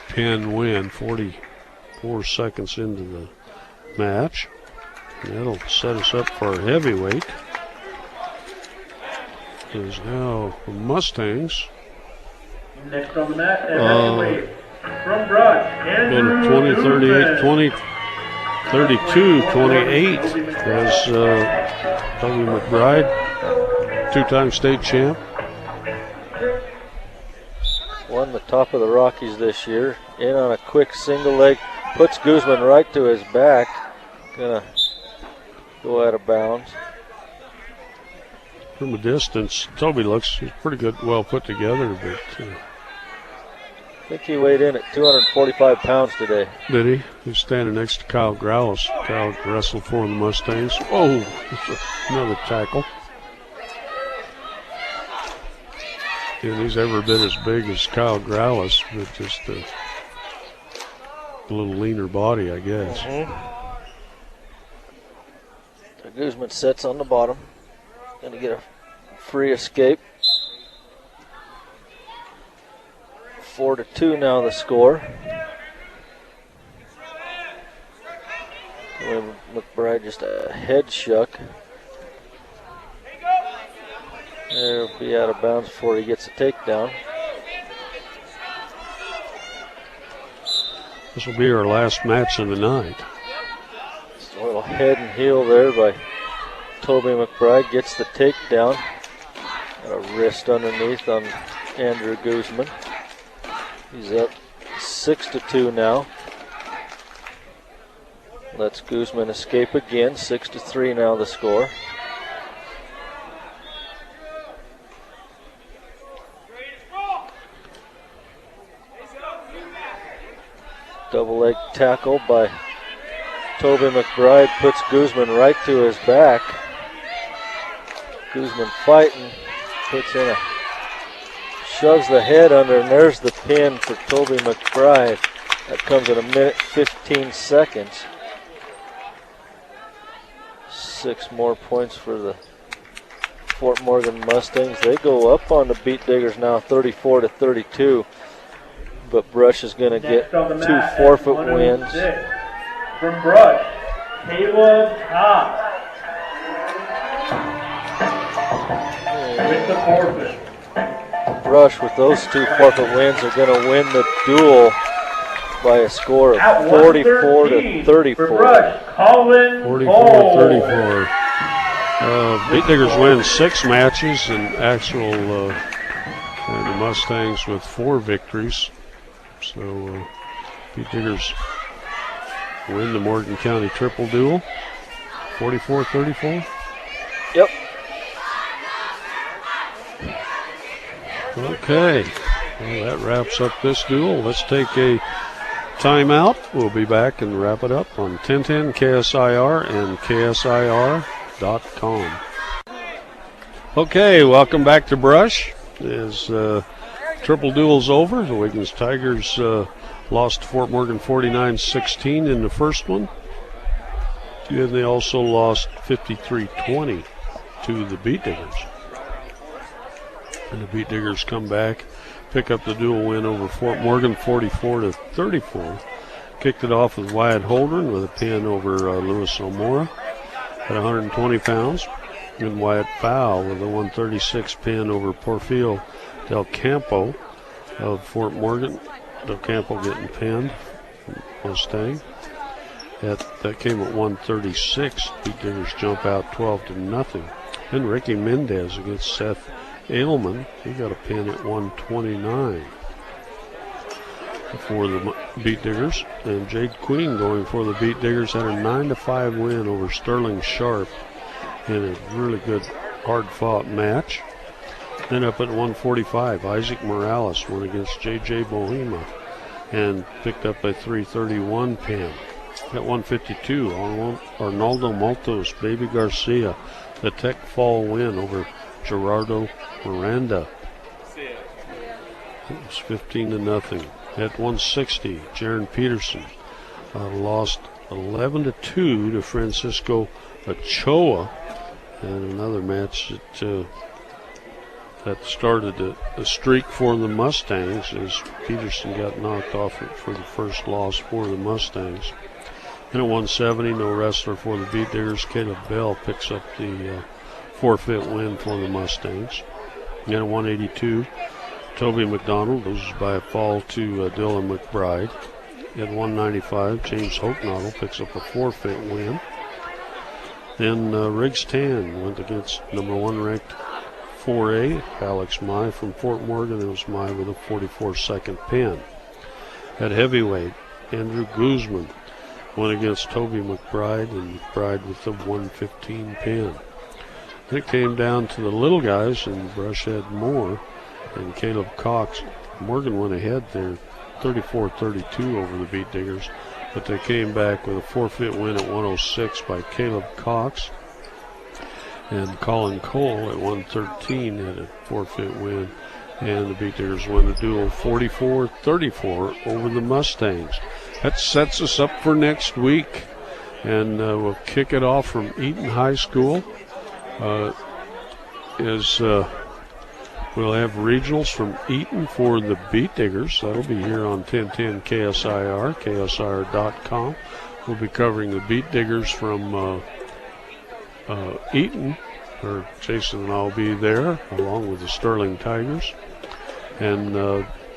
pin win, 44 seconds into the match. And that'll set us up for our heavyweight. Is now the Mustangs. Next on the mat, heavyweight from Broad, Andrew 20, 38, 20, 32, 28 as Toby McBride, 2-time state champ. Won the top of the Rockies this year. In on a quick single leg, puts Guzman right to his back. Gonna go out of bounds. From a distance, Toby looks pretty good, well put together, but I think he weighed in at 245 pounds today. did he? He's standing next to Kyle Growlis. Kyle wrestled for the Mustangs. Oh, another tackle. And he's every bit as big as Kyle Growlis, but just a little leaner body, I guess. So Guzman sits on the bottom. Going to get a free escape. 4-2 now the score. McBride just a head shuck. He'll be out of bounds before he gets a takedown. This will be our last match of the night. Just a little head and heel there by Toby McBride. Gets the takedown. Got a wrist underneath on Andrew Guzman. He's up 6-2 now. Lets Guzman escape again. 6-3 now the score. Double leg tackle by Toby McBride puts Guzman right to his back. Guzman fighting, puts in a, shoves the head under, and there's the pin for Toby McBride. That comes in 1:15 seconds. 6 more points for the Fort Morgan Mustangs. They go up on the Beat Diggers now, 34-32. But Brush is going to get 2 forfeit wins. From Brush, Caleb Top. With the forfeit. Brush with those 2 forfeit wins are going to win the duel by a score of 44-34. For Brush, Colin 44-34. Beat Diggers win 6 matches, and actual and the Mustangs with 4 victories. So Beat Diggers win the Morgan County triple duel, 44-34. Yep. Okay, well, that wraps up this duel. Let's take a timeout. We'll be back and wrap it up on 1010 KSIR and KSIR.com. Okay, welcome back to Brush. As triple duel's over, the Wiggins Tigers lost to Fort Morgan 49-16 in the first one. And they also lost 53-20 to the Beat Diggers. And the Beat Diggers come back, pick up the dual win over Fort Morgan 44-34. Kicked it off with Wyatt Holdren with a pin over Louis O'Mora at 120 pounds. And Wyatt Fowl with a 136 pin over Porfirio Del Campo of Fort Morgan. Del Campo getting pinned from Mustang. That came at 136. Beat Diggers jump out 12-0. Then Ricky Mendez against Seth Ailman. He got a pin at 129 for the Beat Diggers. And Jade Queen going for the Beat Diggers had a 9-5 win over Sterling Sharp in a really good, hard-fought match. Then up at 145, Isaac Morales went against J.J. Bohema and picked up a 331 pin. At 152, Arnaldo Maltos, Baby Garcia, the Tech Fall win over Gerardo Miranda. It was 15-0. At 160, Jaron Peterson lost 11-2 to Francisco Ochoa. And another match that started a streak for the Mustangs as Peterson got knocked off for the first loss for the Mustangs. And at 170, no wrestler for the Beat Diggers. Caleb Bell picks up the forfeit win for the Mustangs. And at 182, Toby McDonald loses by a fall to Dylan McBride. At 195, James Hochnoddle picks up a forfeit win. Then Riggs Tan went against number 1 ranked 4A, Alex Mai from Fort Morgan. It was Mai with a 44-second pin. At heavyweight, Andrew Guzman went against Toby McBride, and McBride with the 115 pin. Then it came down to the little guys, and Brush had more. And Caleb Cox, Morgan went ahead there, 34-32 over the Beet Diggers. But they came back with a forfeit win at 106 by Caleb Cox. And Colin Cole at 113 had a forfeit win. And the Beet Diggers win the duel 44-34 over the Mustangs. That sets us up for next week. And we'll kick it off from Eaton High School. We'll have regionals from Eaton for the Beet Diggers. That'll be here on 1010 KSIR, KSIR.com. We'll be covering the Beet Diggers from Eaton, or Jason and I will be there, along with the Sterling Tigers. And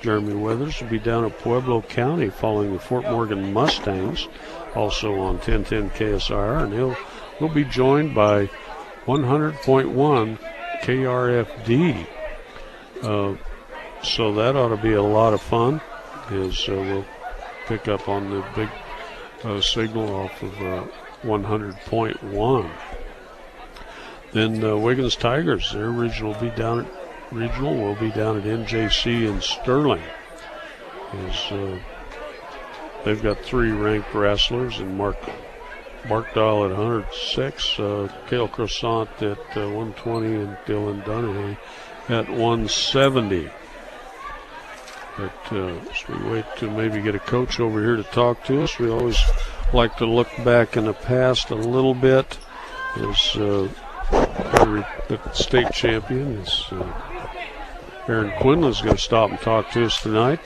Jeremy Weathers will be down at Pueblo County following the Fort Morgan Mustangs, also on 1010 KSIR. And we'll be joined by 100.1 KRFD. So that ought to be a lot of fun, as we'll pick up on the big signal off of 100.1. Then Wiggins Tigers, their regional will be down at NJC in Sterling. They've got 3 ranked wrestlers, and Mark Barkdahl at 106, Cale Croissant at 120, and Dylan Dunaway at 170. But as we wait to maybe get a coach over here to talk to us, we always like to look back in the past a little bit. As the state champion is Aaron Quinlan's going to stop and talk to us tonight.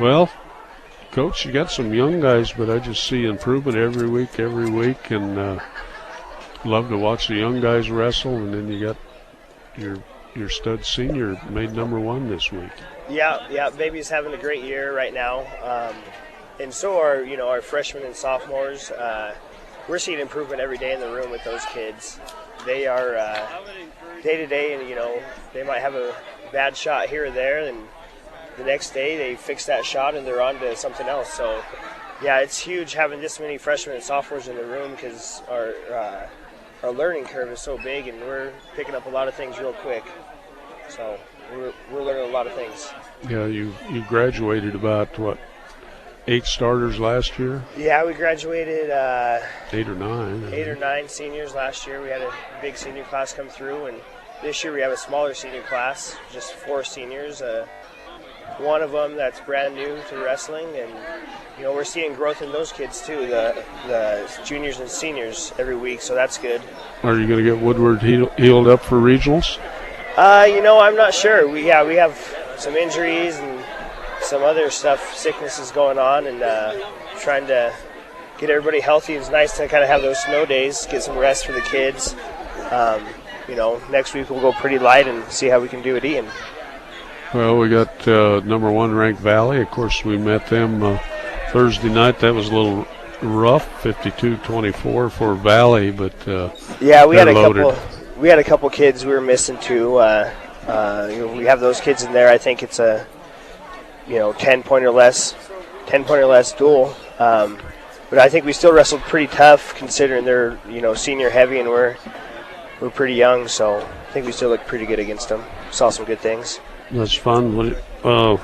Well, Coach, you got some young guys, but I just see improvement every week, and love to watch the young guys wrestle. And then you got your stud senior made #1 this week. Yeah, baby's having a great year right now, and so are our freshmen and sophomores. We're seeing improvement every day in the room with those kids. They are day to day, and they might have a bad shot here or there, and the next day they fix that shot and they're on to something else. So yeah, it's huge having this many freshmen and sophomores in the room, because our learning curve is so big, and we're picking up a lot of things real quick. So we're learning a lot of things. Yeah, you graduated about 8 starters last year? Yeah, we graduated 8 or 9. 8 or 9 seniors last year. We had a big senior class come through, and this year we have a smaller senior class, just 4 seniors. One of them that's brand new to wrestling, and we're seeing growth in those kids too, the juniors and seniors every week, so that's good. Are you going to get Woodward healed up for regionals? I'm not sure. We have some injuries and some other sicknesses going on, and trying to get everybody healthy. It's nice to kind of have those snow days, get some rest for the kids. Next week we'll go pretty light and see how we can do at Eaton. Well, we got #1 ranked Valley. Of course, we met them Thursday night. That was a little rough, 52-24 for Valley, but yeah, we had loaded. We had a couple kids we were missing too. We have those kids in there. I think it's a 10 point or less duel. But I think we still wrestled pretty tough, considering they're senior heavy and we're pretty young. So I think we still looked pretty good against them. Saw some good things. That's fun. Well,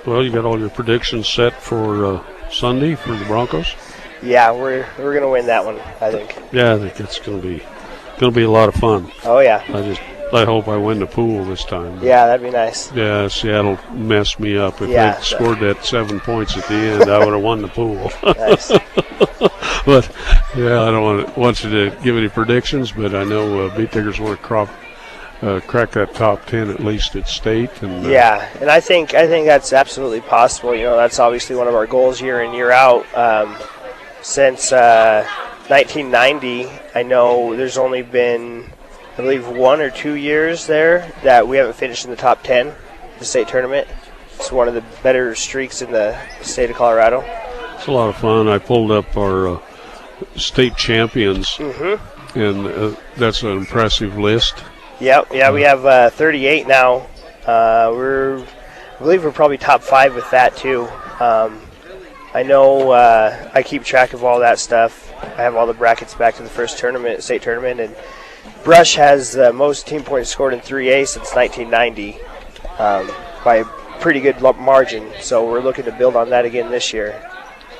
you got all your predictions set for Sunday for the Broncos? Yeah, we're going to win that one, I think. Yeah, I think it's going to be a lot of fun. Oh yeah. I hope I win the pool this time. Yeah, that'd be nice. Yeah, Seattle messed me up. If Yeah. they scored that 7 points at the end, I would have won the pool. Nice. But yeah, I don't want you to give any predictions, but I know Beet Diggers want to crack that top 10 at least at state. And yeah, and I think that's absolutely possible. That's obviously one of our goals year in, year out. Since 1990, I know there's only been, I believe, 1 or 2 years there that we haven't finished in the top 10 the state tournament. It's one of the better streaks in the state of Colorado. It's a lot of fun. I pulled up our state champions, and that's an impressive list. Yeah, we have 38 now. I believe we're probably top 5 with that too. I know I keep track of all that stuff. I have all the brackets back to the first tournament, state tournament, and Brush has the most team points scored in 3A since 1990 by a pretty good margin. So we're looking to build on that again this year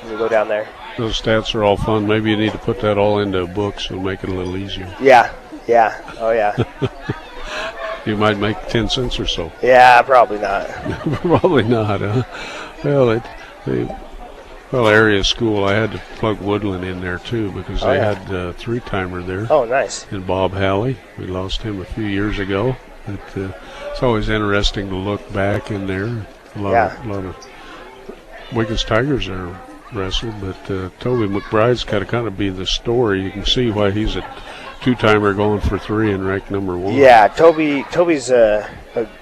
when we go down there. Those stats are all fun. Maybe you need to put that all into a book so make it a little easier. Yeah. Oh, yeah. You might make 10 cents or so. Yeah, probably not. Probably not, huh? Well, area school, I had to plug Woodland in there too because they had a 3-timer there. Oh, nice. And Bob Halley. We lost him a few years ago. It's always interesting to look back in there. A lot of Wiggins Tigers are wrestled, but Toby McBride's got to kind of be the story. You can see why he's a 2-timer going for 3 and ranked number 1. Yeah, Toby's an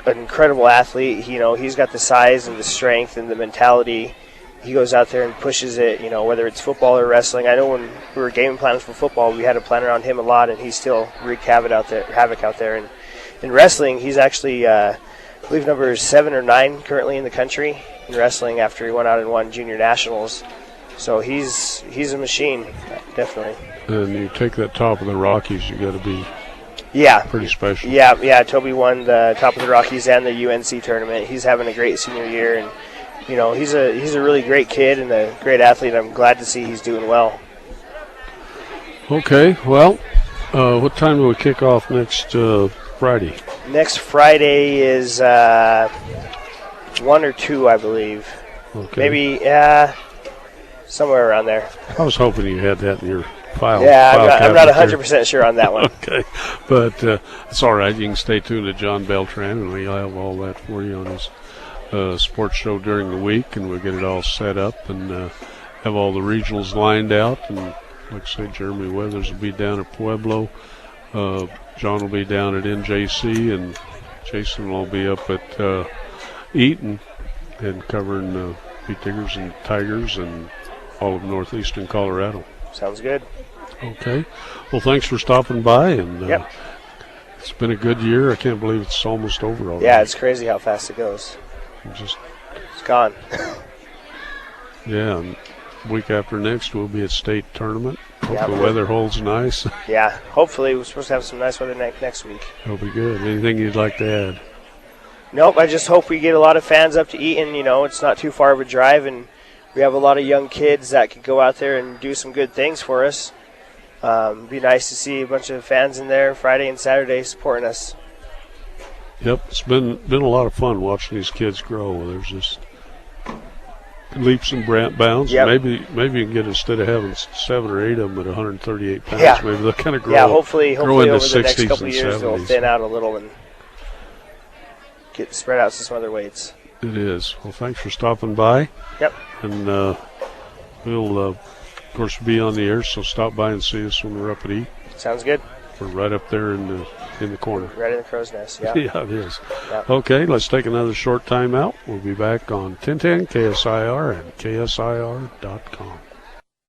incredible athlete. He's got the size and the strength and the mentality. He goes out there and pushes it, whether it's football or wrestling. I know when we were game plans for football, we had to plan around him a lot, and he still wreaked havoc out there. And in wrestling, he's actually, I believe, number 7 or 9 currently in the country in wrestling after he went out and won junior nationals. So he's a machine, definitely. And you take that top of the Rockies, you got to be pretty special. Yeah. Toby won the top of the Rockies and the UNC tournament. He's having a great senior year, and he's a really great kid and a great athlete. I'm glad to see he's doing well. Okay, well, what time do we kick off next Friday? Next Friday is 1 or 2, I believe. Okay. Maybe somewhere around there. I was hoping you had that in your file. Yeah, I'm not 100% sure on that one. Okay, but it's all right. You can stay tuned to John Beltran, and we'll have all that for you on his sports show during the week, and we'll get it all set up and have all the regionals lined out. And like I say, Jeremy Weathers will be down at Pueblo. John will be down at NJC, and Jason will be up at Eaton and covering Beat Diggers and Tigers and all of northeastern Colorado. Sounds good. Okay. Well, thanks for stopping by, and it's been a good year. I can't believe it's almost over already. Yeah, it's crazy how fast it goes. It's gone. Yeah, and week after next we'll be at state tournament. Hope Yeah, the weather holds nice. Yeah, hopefully we're supposed to have some nice weather next week. That'll be good. Anything you'd like to add? Nope, I just hope we get a lot of fans up to Eaton. It's not too far of a drive, and we have a lot of young kids that could go out there and do some good things for us. It'd be nice to see a bunch of fans in there Friday and Saturday supporting us. Yep, it's been a lot of fun watching these kids grow. There's just leaps and bounds. Yep. Maybe you can get, instead of having 7 or 8 of them at 138 pounds, maybe they'll kind of grow. Yeah, hopefully grow over into the next 60s couple and of years 70s. they'll thin out a little and get spread out to some other weights. It is. Well, thanks for stopping by. Yep. And we'll, of course, be on the air, so stop by and see us when we're up at E. Sounds good. We're right up there in the corner. Right in the crow's nest, yeah. Yeah, it is. Yep. Okay, let's take another short time out. We'll be back on 1010 KSIR and KSIR.com.